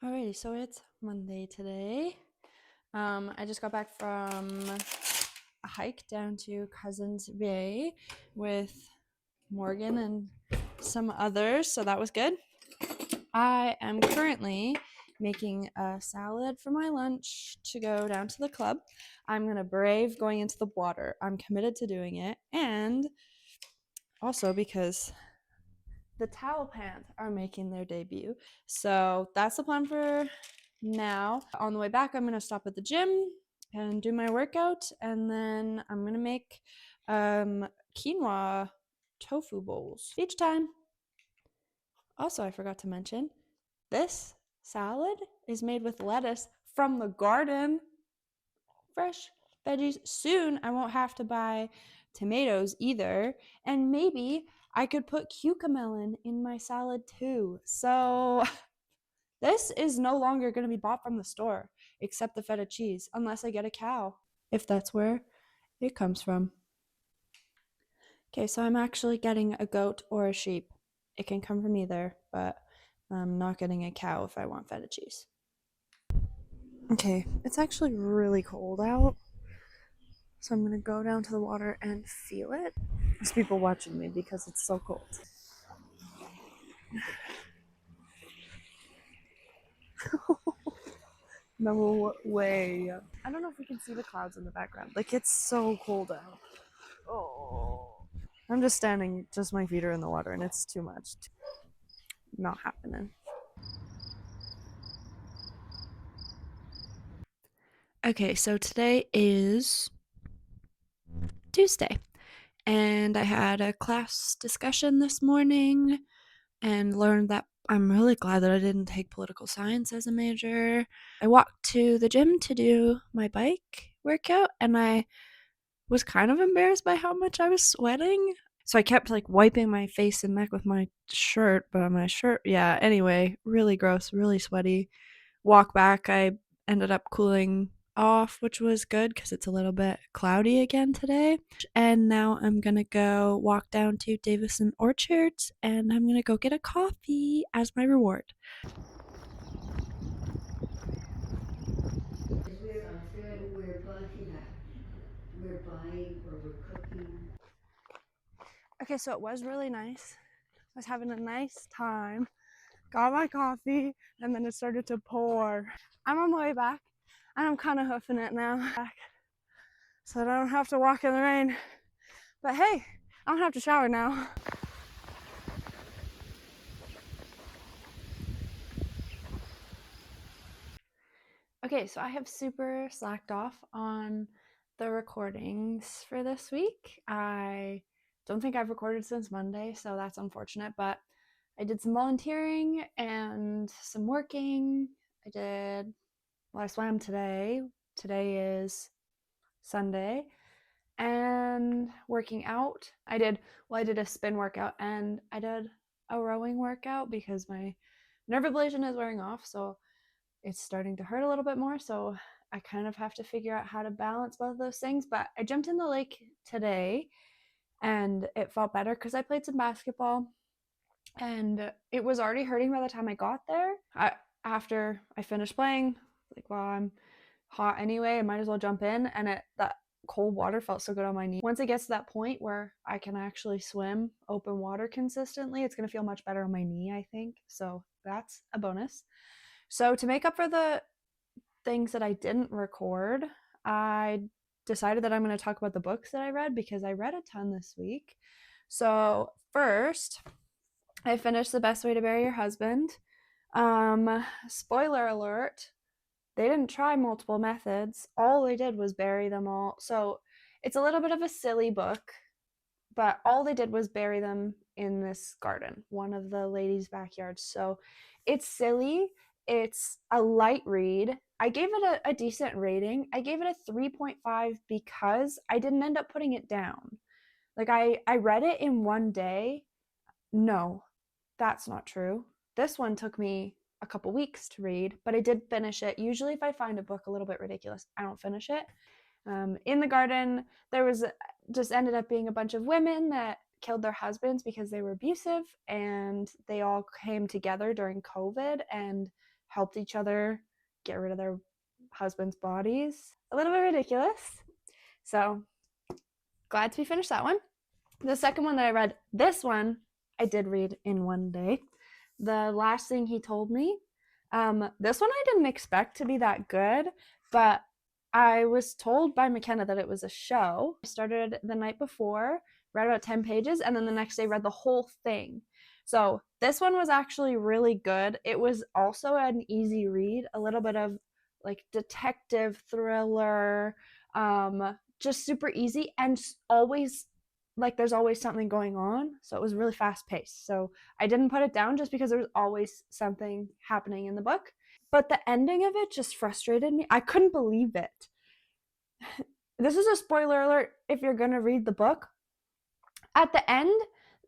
Alrighty, so it's Monday today. I just got back from a hike down to Cousins Bay with Morgan and some others, so that was good. I am currently making a salad for my lunch to go down to the club. I'm going to brave going into the water. I'm committed to doing it, and also because the towel pants are making their debut. So that's the plan for now. On the way back, I'm going to stop at the gym and do my workout, and then I'm going to make quinoa tofu bowls. Beach time. Also, I forgot to mention, this salad is made with lettuce from the garden. Fresh veggies. Soon I won't have to buy tomatoes either, and maybe I could put cucamelon in my salad too. So this is no longer going to be bought from the store, except the feta cheese, unless I get a cow, if that's where it comes from. Okay, so I'm actually getting a goat or a sheep. It can come from either, but I'm not getting a cow if I want feta cheese. Okay, it's actually really cold out, so I'm gonna go down to the water and feel it. There's people watching me because it's so cold. No way. I don't know if we can see the clouds in the background. Like, it's so cold out. Oh. I'm just standing, just my feet are in the water, and it's too much. Not happening. Okay, so today is Tuesday, and I had a class discussion this morning and learned that I'm really glad that I didn't take political science as a major. I walked to the gym to do my bike workout, and I was kind of embarrassed by how much I was sweating. So I kept like wiping my face and neck with my shirt, but my shirt, yeah, anyway, really gross, really sweaty. Walk back, I ended up cooling off, which was good because it's a little bit cloudy again today. And now I'm gonna go walk down to Davison Orchards and I'm gonna go get a coffee as my reward. We're cooking. Okay, so it was really nice. I was having a nice time. Got my coffee, and then it started to pour. I'm on my way back, and I'm kind of hoofing it now. So I don't have to walk in the rain. But hey, I don't have to shower now. Okay, so I have super slacked off on the recordings for this week. I don't think I've recorded since Monday, so that's unfortunate, but I did some volunteering and some working. I swam today. Today is Sunday. And working out. I did a spin workout and I did a rowing workout because my nerve ablation is wearing off, so it's starting to hurt a little bit more, so I kind of have to figure out how to balance both of those things. But I jumped in the lake today and it felt better because I played some basketball and it was already hurting by the time I got there. After I finished playing, like, well, I'm hot anyway, I might as well jump in, and that cold water felt so good on my knee. Once it gets to that point where I can actually swim open water consistently, it's going to feel much better on my knee, I think. So that's a bonus. So to make up for the things that I didn't record, I decided that I'm going to talk about the books that I read because I read a ton this week. So first, I finished The Best Way to Bury Your Husband. Spoiler alert, they didn't try multiple methods. All they did was bury them all. So it's a little bit of a silly book, but all they did was bury them in this garden, one of the ladies' backyards. So it's silly. It's a light read. I gave it a decent rating. I gave it a 3.5 because I didn't end up putting it down. Like, I read it in one day. No, that's not true. This one took me a couple weeks to read, but I did finish it. Usually, if I find a book a little bit ridiculous, I don't finish it. In the garden, there was just ended up being a bunch of women that killed their husbands because they were abusive, and they all came together during COVID and helped each other get rid of their husbands' bodies. A little bit ridiculous. So glad to be finished that one. The second one that I read, this one I did read in one day. The Last Thing He Told Me. This one I didn't expect to be that good, but I was told by McKenna that it was a show. I started the night before, read about 10 pages, and then the next day read the whole thing. So this one was actually really good. It was also an easy read, a little bit of like detective thriller, just super easy, and always like there's always something going on. So it was really fast paced. So I didn't put it down just because there was always something happening in the book. But the ending of it just frustrated me. I couldn't believe it. This is a spoiler alert if you're going to read the book. At the end,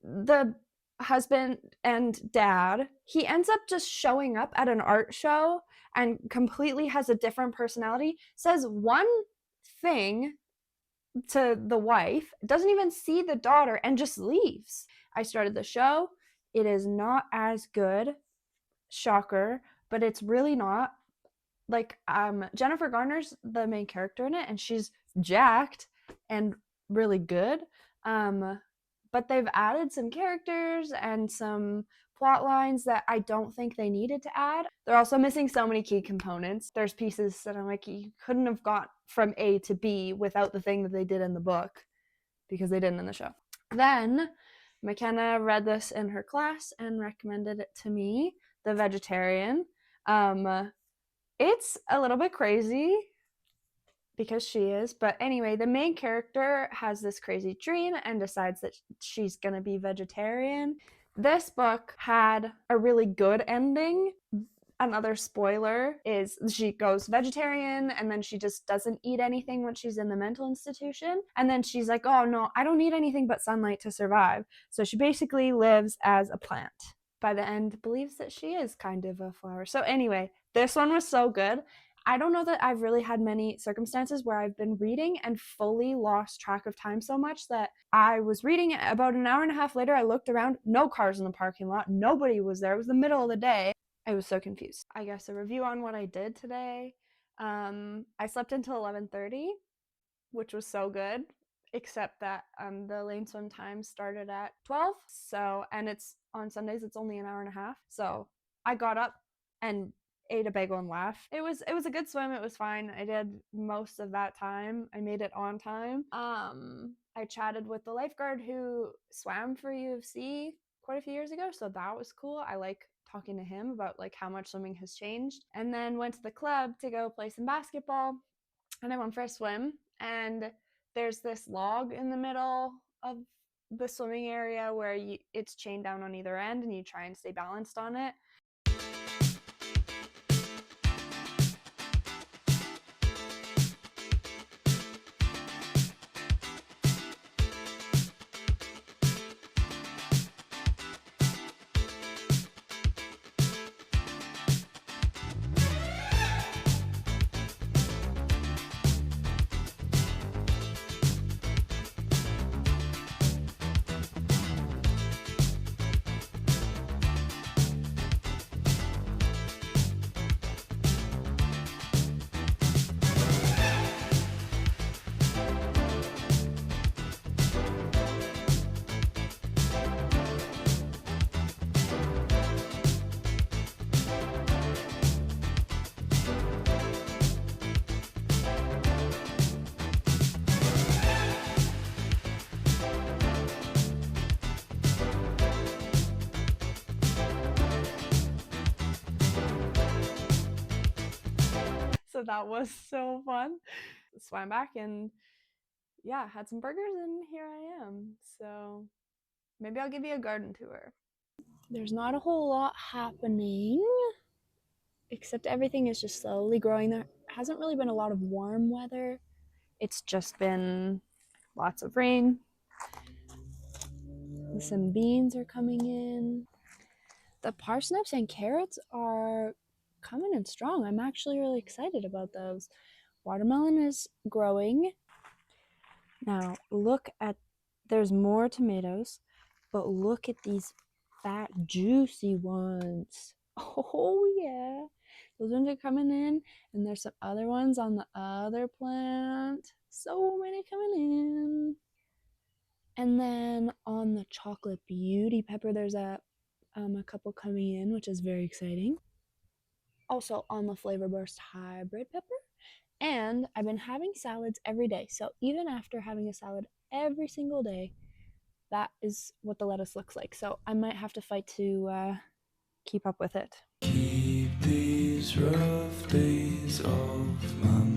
the husband and dad, he ends up just showing up at an art show and completely has a different personality, says one thing to the wife, doesn't even see the daughter, and just leaves. I started the show. It is not as good. Shocker, but it's really not. Like Jennifer Garner's the main character in it, and she's jacked and really good. But they've added some characters and some plot lines that I don't think they needed to add. They're also missing so many key components. There's pieces that I'm like, you couldn't have got from A to B without the thing that they did in the book, because they didn't in the show. Then McKenna read this in her class and recommended it to me, The Vegetarian. It's a little bit crazy because she is, but anyway, the main character has this crazy dream and decides that she's gonna be vegetarian. This book had a really good ending. Another spoiler is she goes vegetarian and then she just doesn't eat anything when she's in the mental institution. And then she's like, oh no, I don't need anything but sunlight to survive. So she basically lives as a plant. By the end, believes that she is kind of a flower. So anyway, this one was so good. I don't know that I've really had many circumstances where I've been reading and fully lost track of time so much that I was reading it. About an hour and a half later, I looked around, no cars in the parking lot, nobody was there. It was the middle of the day. I was so confused. I guess a review on what I did today. I slept until 11:30, which was so good, except that the lane swim time started at 12. So, and it's on Sundays, it's only an hour and a half. So I got up and ate a bagel and laughed. It was a good swim. It was fine. I did most of that time. I made it on time. I chatted with the lifeguard who swam for U of C quite a few years ago, so that was cool. I like talking to him about like how much swimming has changed. And then went to the club to go play some basketball, and I went for a swim, and there's this log in the middle of the swimming area where it's chained down on either end and you try and stay balanced on it. So that was so fun. Swam back and yeah, had some burgers, and here I am. So maybe I'll give you a garden tour. There's not a whole lot happening, except everything is just slowly growing. There hasn't really been a lot of warm weather. It's just been lots of rain. Some beans are coming in. The parsnips and carrots are coming in strong. I'm actually really excited about those. Watermelon is growing. Now, look at, there's more tomatoes, but look at these fat, juicy ones. Oh, yeah. Those ones are coming in, and there's some other ones on the other plant. So many coming in. And then on the chocolate beauty pepper, there's a couple coming in, which is very exciting. Also on the flavor burst hybrid pepper. And I've been having salads every day. So even after having a salad every single day, that is what the lettuce looks like. So I might have to fight to keep up with it. Keep these rough days off my